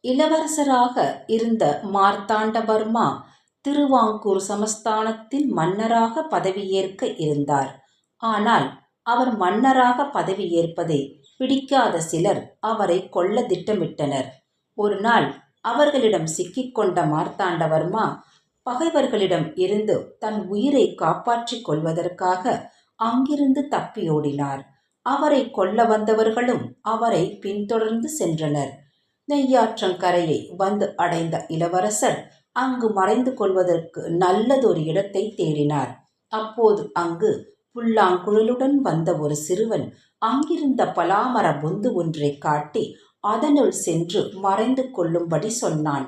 இளவரசராக இருந்த மார்த்தாண்டவர்மா திருவாங்கூர் சமஸ்தானத்தின் மன்னராக பதவியேற்க இருந்தார். ஆனால் அவர் மன்னராக பதவியேற்பதை பிடிக்காத சிலர் அவரை கொல்ல திட்டமிட்டனர். ஒரு நாள் அவர்களிடம் சிக்கிக்கொண்ட மார்த்தாண்டவர்மா பகைவர்களிடம் இருந்து தன் உயிரை காப்பாற்றிக் கொள்வதற்காக அங்கிருந்து தப்பியோடினார். அவரை கொல்ல வந்தவர்களும் அவரை பின்தொடர்ந்து சென்றனர். நெய்யாற்றங்கரையை வந்து அடைந்த இளவரசர் அங்கு மறைந்து கொள்வதற்கு நல்லதொரு இடத்தை தேடினார். அப்போது அங்கு புல்லாங்குழலுடன் வந்த ஒரு சிறுவன் அங்கிருந்த பலாமர பொந்து ஒன்றை காட்டி அதனுள் சென்று மறைந்து கொள்ளும்படி சொன்னான்.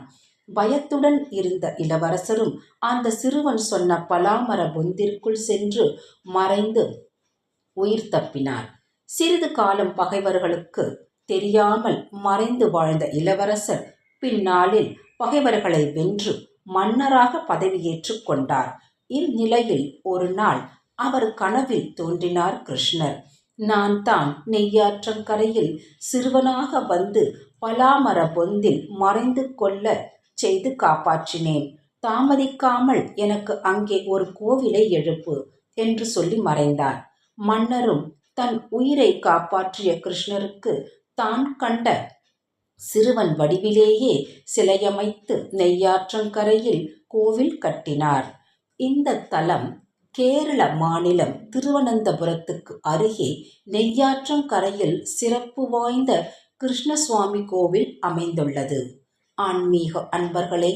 பயத்துடன் இருந்த இளவரசரும் அந்த சிறுவன் சொன்ன பலாமர பொந்திற்குள் சென்று மறைந்து உயிர் தப்பினார். சிறிது காலம் பகைவர்களுக்கு தெரியாமல் மறைந்து வாழ்ந்த இளவரசர் பின்னாளில் பகைவர்களை வென்று மன்னராக பதவியேற்றுக் கொண்டார். இந்நிலையில் ஒரு நாள் அவர் கனவில் தோன்றினார் கிருஷ்ணர். நான் தான் நெய்யாற்றங்கரையில் சிறுவனாக வந்து பலாமர பொந்தில் மறைந்து கொள்ள செய்து காப்பாற்றினேன். தாமதிக்காமல் எனக்கு அங்கே ஒரு கோவிலை எழுப்பு என்று சொல்லி மறைந்தார். மன்னரும் தன் உயிரை காப்பாற்றிய கிருஷ்ணருக்கு தான் கண்ட சிறுவன் வடிவிலேயே சிலையமைத்து நெய்யாற்றங்கரையில் கோவில் கட்டினார். இந்த தலம் கேரள மாநிலம் திருவனந்தபுரத்துக்கு அருகே நெய்யாற்றங்கரையில் சிறப்பு வாய்ந்த கிருஷ்ணசுவாமி கோவில் அமைந்துள்ளது. ஆன்மீக அன்பர்களே,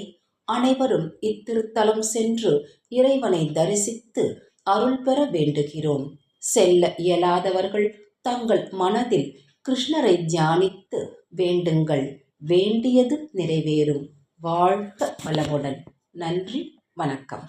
அனைவரும் இத்திருத்தலம் சென்று இறைவனை தரிசித்து அருள் பெற வேண்டுகிறோம். செல்ல இயலாதவர்கள் தங்கள் மனதில் கிருஷ்ணரை தியானித்து வேண்டுங்கள். வேண்டியது நிறைவேறும். வாழ்க வளமுடன். நன்றி, வணக்கம்.